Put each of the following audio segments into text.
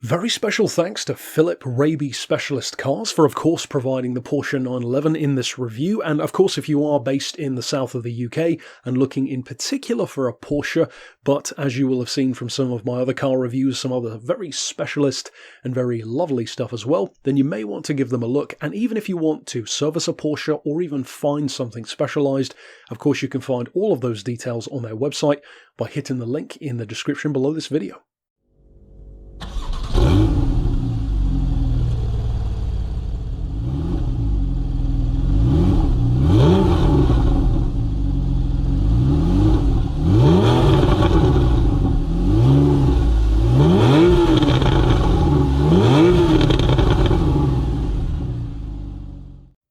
Very special thanks to Philip Raby Specialist Cars for of course providing the Porsche 911 in this review, and of course if you are based in the south of the UK and looking in particular for a Porsche, but as you will have seen from some of my other car reviews, some other very specialist and very lovely stuff as well, then you may want to give them a look. And even if you want to service a Porsche or even find something specialised, of course you can find all of those details on their website by hitting the link in the description below this video.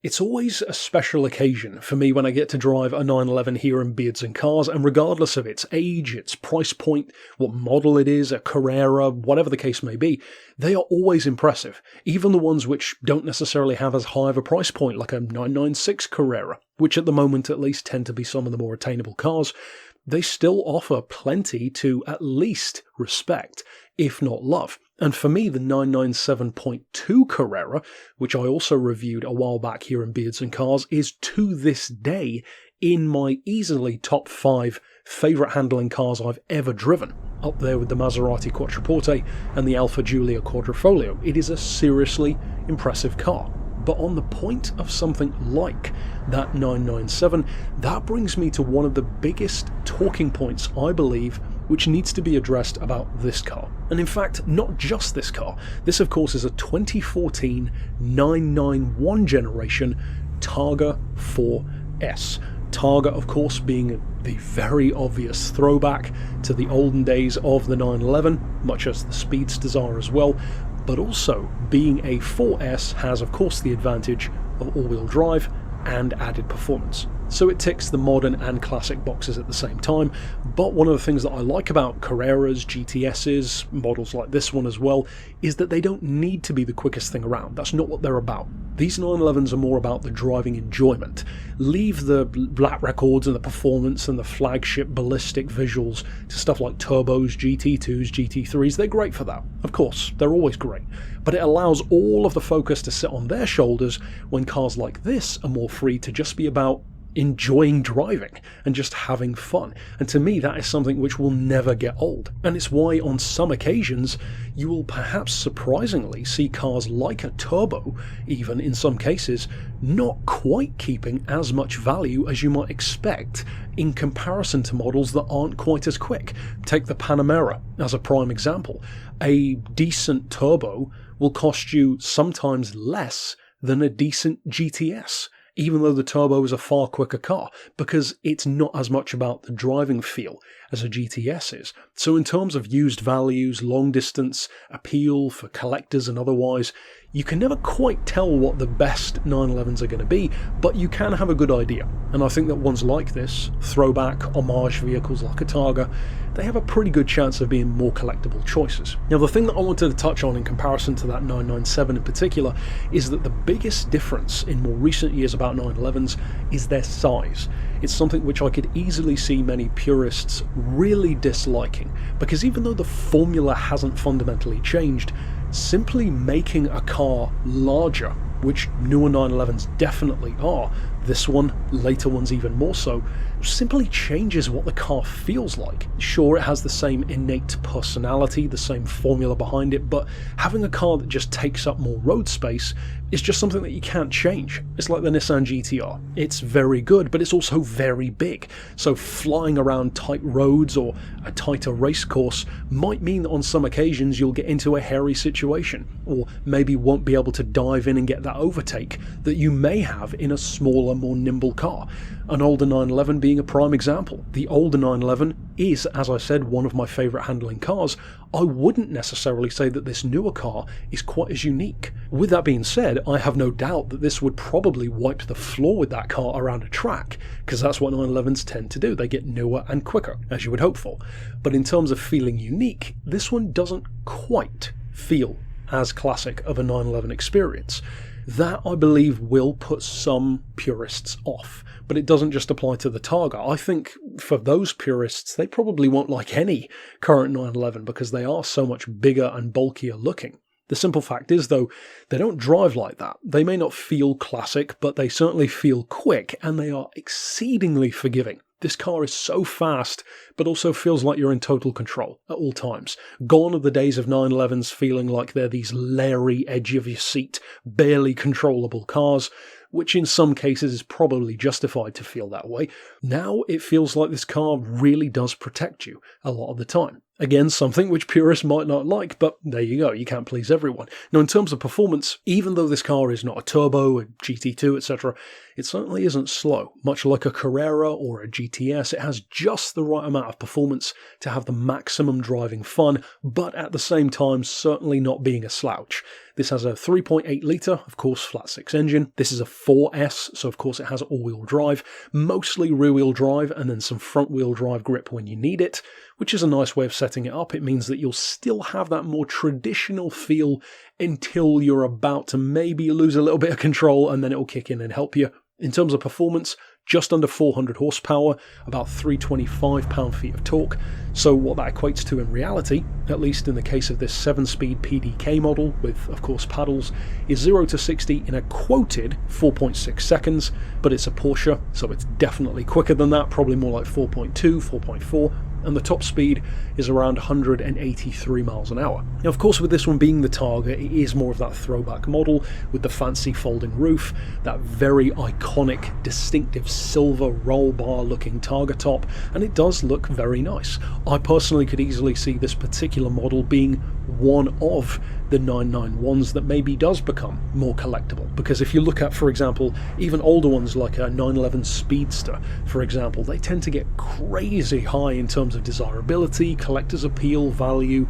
It's always a special occasion for me when I get to drive a 911 here in Beards and Cars, and regardless of its age, its price point, what model it is, a Carrera, whatever the case may be, they are always impressive. Even the ones which don't necessarily have as high of a price point, like a 996 Carrera, which at the moment at least tend to be some of the more attainable cars, they still offer plenty to at least respect, if not love. And for me, the 997.2 Carrera, which I also reviewed a while back here in Beards and Cars, is to this day in my easily top 5 favourite handling cars I've ever driven, up there with the Maserati Quattroporte and the Alfa Giulia Quadrifoglio. It is a seriously impressive car. But on the point of something like that 997, that brings me to one of the biggest talking points, I believe, which needs to be addressed about this car. And in fact, not just this car. This, of course, is a 2014 991 generation Targa 4S. Targa, of course, being the very obvious throwback to the olden days of the 911, much as the Speedsters are as well. But also, being a 4S has of course the advantage of all-wheel drive and added performance. So it ticks the modern and classic boxes at the same time. But one of the things that I like about Carreras, GTSs, models like this one as well, is that they don't need to be the quickest thing around. That's not what they're about. These 911s are more about the driving enjoyment. Leave the lap records and the performance and the flagship ballistic visuals to stuff like turbos, GT2s, GT3s. They're great for that. Of course, they're always great. But it allows all of the focus to sit on their shoulders when cars like this are more free to just be about enjoying driving and just having fun. And to me, that is something which will never get old. And it's why on some occasions you will perhaps surprisingly see cars like a turbo, even in some cases, not quite keeping as much value as you might expect in comparison to models that aren't quite as quick. Take the Panamera as a prime example. A decent turbo will cost you sometimes less than a decent GTS, even though the turbo is a far quicker car, because it's not as much about the driving feel as a GTS is. So in terms of used values, long distance, appeal for collectors and otherwise, you can never quite tell what the best 911s are going to be, but you can have a good idea. And I think that ones like this, throwback, homage vehicles like a Targa, they have a pretty good chance of being more collectible choices. Now, the thing that I wanted to touch on in comparison to that 997 in particular is that the biggest difference in more recent years about 911s is their size. It's something which I could easily see many purists really disliking, because even though the formula hasn't fundamentally changed, simply making a car larger, which newer 911s definitely are, this one, later ones even more so, simply changes what the car feels like. Sure, it has the same innate personality, the same formula behind it, but having a car that just takes up more road space is just something that you can't change. It's like the Nissan GTR. It's very good, but it's also very big. So flying around tight roads or a tighter race course might mean that on some occasions you'll get into a hairy situation, or maybe won't be able to dive in and get that overtake that you may have in a smaller, more nimble car. An older 911 being a prime example. The older 911 is, as I said, one of my favourite handling cars. I wouldn't necessarily say that this newer car is quite as unique. With that being said, I have no doubt that this would probably wipe the floor with that car around a track, because that's what 911s tend to do. They get newer and quicker, as you would hope for. But in terms of feeling unique, this one doesn't quite feel as classic of a 911 experience. That, I believe, will put some purists off. But it doesn't just apply to the Targa. I think for those purists, they probably won't like any current 911 because they are so much bigger and bulkier looking. The simple fact is, though, they don't drive like that. They may not feel classic, but they certainly feel quick, and they are exceedingly forgiving. This car is so fast, but also feels like you're in total control at all times. Gone are the days of 911s feeling like they're these leery, edge of your seat, barely controllable cars, which in some cases is probably justified to feel that way. Now it feels like this car really does protect you a lot of the time. Again, something which purists might not like, but there you go, you can't please everyone. Now, in terms of performance, even though this car is not a turbo, a GT2, etc., it certainly isn't slow. Much like a Carrera or a GTS, it has just the right amount of performance to have the maximum driving fun, but at the same time, certainly not being a slouch. This has a 3.8 litre, of course, flat 6 engine. This is a 4S, so of course it has all-wheel drive, mostly rear-wheel drive, and then some front-wheel drive grip when you need it, which is a nice way of setting it up. It means that you'll still have that more traditional feel until you're about to maybe lose a little bit of control, and then it will kick in and help you. In terms of performance, just under 400 horsepower, about 325 pound-feet of torque. So what that equates to in reality, at least in the case of this 7-speed PDK model with, of course, paddles, is 0 to 60 in a quoted 4.6 seconds, but it's a Porsche, so it's definitely quicker than that, probably more like 4.2, 4.4, and the top speed is around 183 miles an hour. Now, of course, with this one being the Targa, it is more of that throwback model with the fancy folding roof, that very iconic, distinctive silver roll bar looking Targa top, and it does look very nice. I personally could easily see this particular model being one of the 991s that maybe does become more collectible, because if you look at, for example, even older ones like a 911 Speedster, for example, they tend to get crazy high in terms of desirability, collector's appeal, value.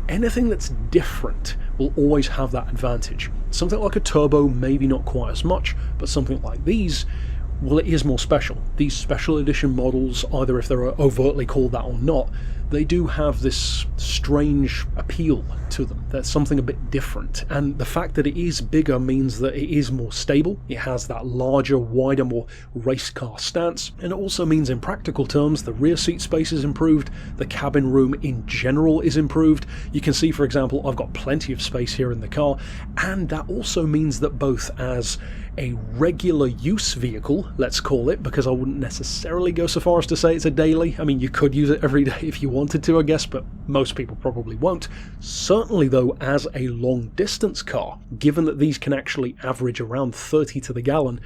Anything that's different will always have that advantage. Something like a turbo, maybe not quite as much, but something like these, well, it is more special. These special edition models, either if they're overtly called that or not, they do have this strange appeal to them. There's something a bit different. And the fact that it is bigger means that it is more stable. It has that larger, wider, more race car stance. And it also means, in practical terms, the rear seat space is improved. The cabin room in general is improved. You can see, for example, I've got plenty of space here in the car. And that also means that both as a regular use vehicle, let's call it, because I wouldn't necessarily go so far as to say it's a daily. I mean, you could use it every day if you wanted to, I guess, but most people probably won't. Certainly, though, as a long distance car, given that these can actually average around 30 to the gallon,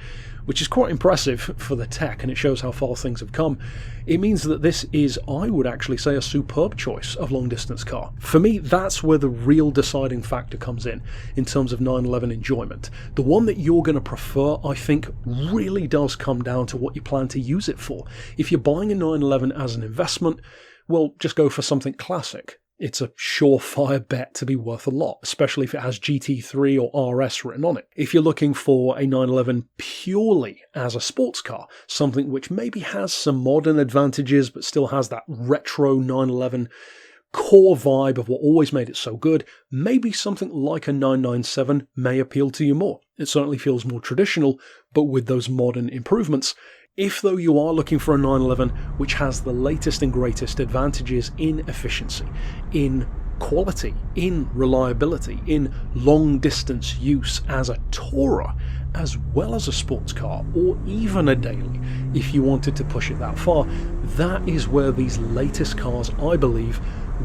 which is quite impressive for the tech, and it shows how far things have come, it means that this is, I would actually say, a superb choice of long-distance car. For me, that's where the real deciding factor comes in terms of 911 enjoyment. The one that you're going to prefer, I think, really does come down to what you plan to use it for. If you're buying a 911 as an investment, well, just go for something classic. It's a surefire bet to be worth a lot, especially if it has GT3 or RS written on it. If you're looking for a 911 purely as a sports car, something which maybe has some modern advantages but still has that retro 911 core vibe of what always made it so good, maybe something like a 997 may appeal to you more. It certainly feels more traditional, but with those modern improvements. If, though, you are looking for a 911 which has the latest and greatest advantages in efficiency, in quality, in reliability, in long-distance use as a tourer, as well as a sports car, or even a daily, if you wanted to push it that far, that is where these latest cars, I believe,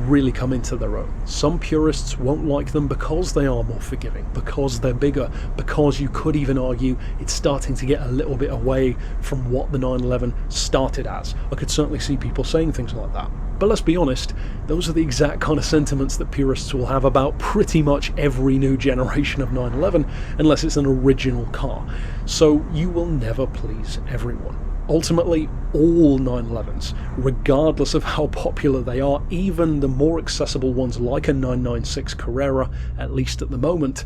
really come into their own. Some purists won't like them because they are more forgiving, because they're bigger, because you could even argue it's starting to get a little bit away from what the 911 started as. I could certainly see people saying things like that. But let's be honest, those are the exact kind of sentiments that purists will have about pretty much every new generation of 911, unless it's an original car. So you will never please everyone. Ultimately, all 911s, regardless of how popular they are, even the more accessible ones like a 996 Carrera, at least at the moment,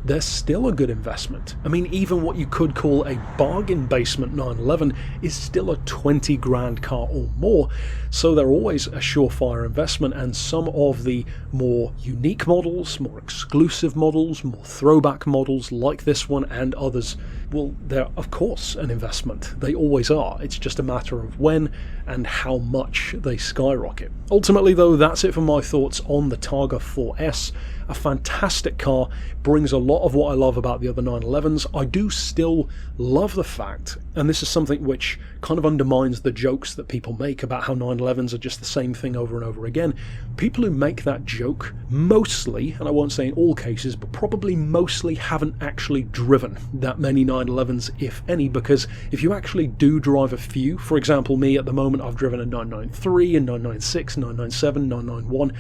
they're still a good investment. I mean, even what you could call a bargain basement 911 is still a 20 grand car or more, so they're always a surefire investment. And some of the more unique models, more exclusive models, more throwback models like this one and others, well, they're of course an investment. They always are. It's just a matter of when and how much they skyrocket. Ultimately though, that's it for my thoughts on the Targa 4S. A fantastic car, brings a lot of what I love about the other 911s. I do still love the fact, and this is something which kind of undermines the jokes that people make about how 911s are just the same thing over and over again. People who make that joke mostly, and I won't say in all cases, but probably mostly haven't actually driven that many 911s, if any, because if you actually do drive a few, for example me at the moment, I've driven a 993, a 996, 997, 991,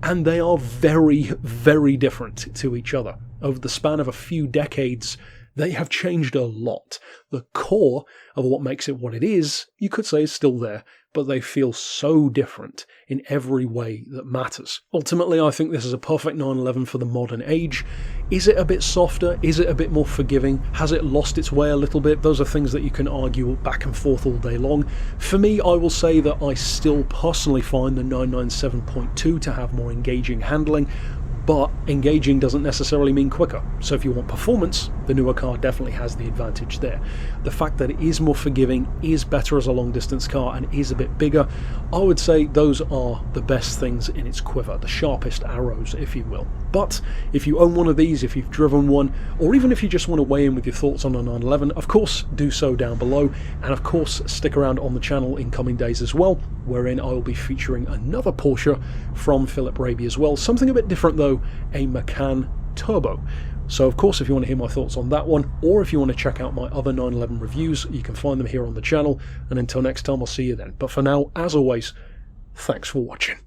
and they are very, very different to each other. Over the span of a few decades, they have changed a lot. The core of what makes it what it is, you could say, is still there, but they feel so different in every way that matters. Ultimately, I think this is a perfect 911 for the modern age. Is it a bit softer? Is it a bit more forgiving? Has it lost its way a little bit? Those are things that you can argue back and forth all day long. For me, I will say that I still personally find the 997.2 to have more engaging handling, but engaging doesn't necessarily mean quicker. So if you want performance, the newer car definitely has the advantage there. The fact that it is more forgiving, is better as a long distance car, and is a bit bigger, I would say those are the best things in its quiver, the sharpest arrows, if you will. But if you own one of these, if you've driven one, or even if you just want to weigh in with your thoughts on a 911, of course do so down below, and of course stick around on the channel in coming days as well, wherein I will be featuring another Porsche from Philip Raby as well, something a bit different though, a Macan Turbo. So of course, if you want to hear my thoughts on that one, or if you want to check out my other 911 reviews, you can find them here on the channel, and until next time, I'll see you then. But for now, as always, thanks for watching.